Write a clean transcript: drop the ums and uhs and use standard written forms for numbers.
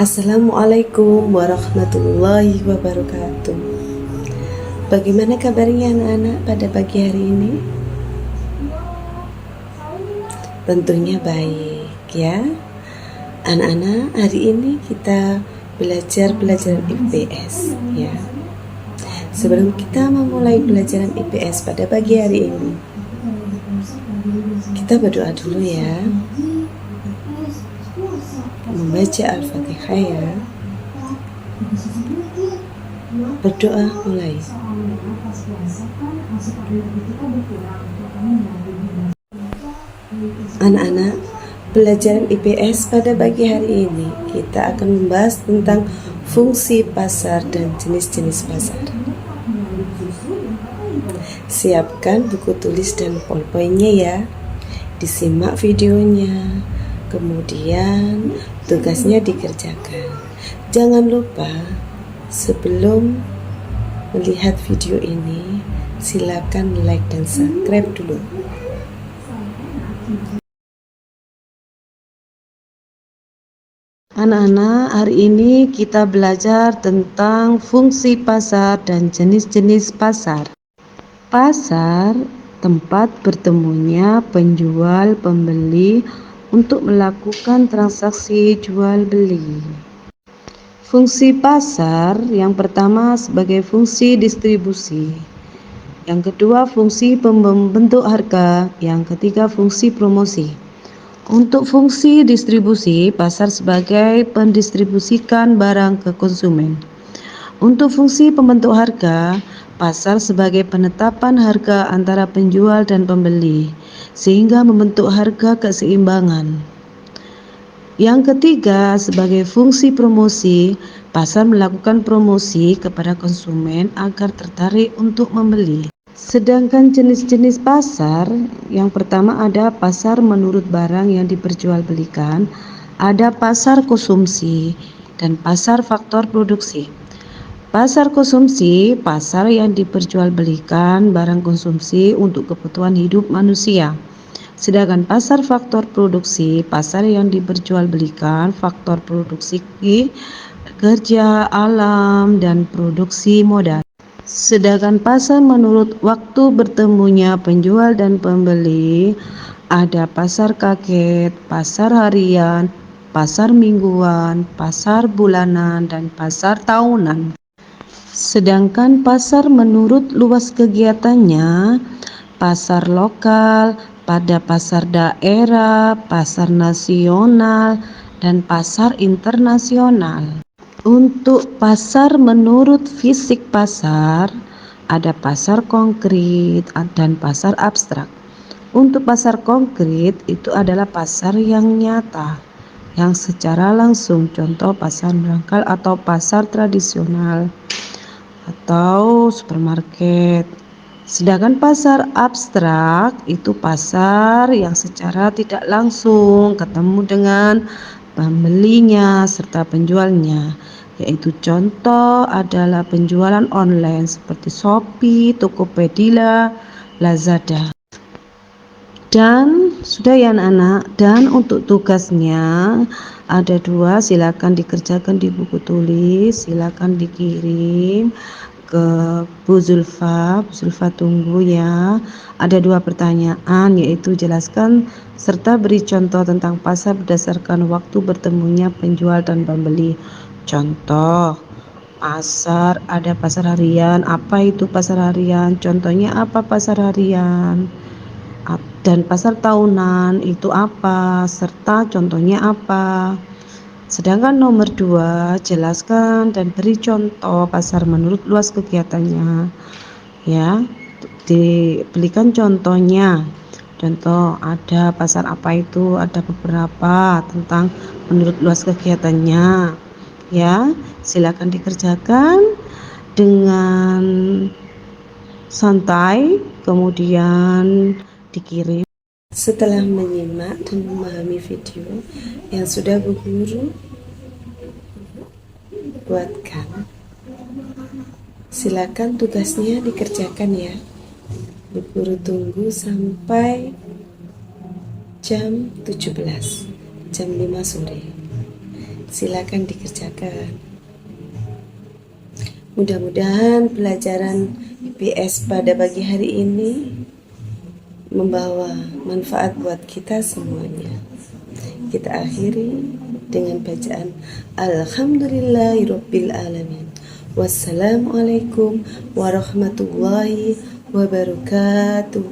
Assalamualaikum warahmatullahi wabarakatuh. Bagaimana kabarnya anak-anak pada pagi hari ini? Tentunya baik ya. Anak-anak, hari ini kita belajar pelajaran IPS ya. Sebelum kita memulai pelajaran IPS pada pagi hari ini, kita berdoa dulu ya. Membaca Al-Fatihah ya. Berdoa mulai. Anak-anak, pelajaran IPS pada pagi hari ini kita akan membahas tentang fungsi pasar dan jenis-jenis pasar. Siapkan buku tulis dan poin-poinnya ya. Disimak videonya. Kemudian tugasnya dikerjakan. Jangan lupa sebelum melihat video ini, silakan like dan subscribe dulu. Anak-anak, hari ini kita belajar tentang fungsi pasar dan jenis-jenis pasar. Pasar, tempat bertemunya penjual pembeli untuk melakukan transaksi jual beli. Fungsi pasar yang pertama sebagai fungsi distribusi, yang kedua fungsi pembentuk harga, yang ketiga fungsi promosi. Untuk fungsi distribusi, pasar sebagai pendistribusikan barang ke konsumen. Untuk fungsi pembentuk harga, pasar sebagai penetapan harga antara penjual dan pembeli, sehingga membentuk harga keseimbangan. Yang ketiga, sebagai fungsi promosi, pasar melakukan promosi kepada konsumen agar tertarik untuk membeli. Sedangkan jenis-jenis pasar, yang pertama ada pasar menurut barang yang diperjualbelikan, ada pasar konsumsi, dan pasar faktor produksi. Pasar konsumsi, pasar yang diperjualbelikan barang konsumsi untuk kebutuhan hidup manusia. Sedangkan pasar faktor produksi, pasar yang diperjualbelikan faktor produksi kerja alam dan produksi modal. Sedangkan pasar menurut waktu bertemunya penjual dan pembeli, ada pasar kaget, pasar harian, pasar mingguan, pasar bulanan, dan pasar tahunan. Sedangkan pasar menurut luas kegiatannya, pasar lokal, pada pasar daerah, pasar nasional, dan pasar internasional. Untuk pasar menurut fisik pasar, ada pasar konkret dan pasar abstrak. Untuk pasar konkret itu adalah pasar yang nyata, yang secara langsung, contoh pasar berangkal atau pasar tradisional atau supermarket. Sedangkan pasar abstrak itu pasar yang secara tidak langsung ketemu dengan pembelinya serta penjualnya, yaitu contoh adalah penjualan online seperti Shopee, Tokopedia, Lazada. Dan sudah ya anak-anak, dan untuk tugasnya ada 2, silakan dikerjakan di buku tulis, silakan dikirim ke Bu Zulfa tunggu ya. Ada 2 pertanyaan, yaitu jelaskan serta beri contoh tentang pasar berdasarkan waktu bertemunya penjual dan pembeli. Contoh, pasar, ada pasar harian, apa itu pasar harian, contohnya apa pasar harian, dan pasar tahunan itu apa, serta contohnya apa. Sedangkan nomor 2, jelaskan dan beri contoh pasar menurut luas kegiatannya ya, diberikan contohnya. Contoh, ada pasar apa itu, ada beberapa tentang menurut luas kegiatannya ya. Silakan dikerjakan dengan santai, kemudian dikirim. Setelah menyimak dan memahami video yang sudah Bu Guru buatkan, silakan tugasnya dikerjakan ya. Bu Guru tunggu sampai jam 17, jam 5 sore. silakan dikerjakan. Mudah-mudahan pelajaran IPS pada pagi hari ini membawa manfaat buat kita semuanya. Kita akhiri dengan bacaan Alhamdulillahirabbil alamin. Wassalamualaikum warahmatullahi wabarakatuh.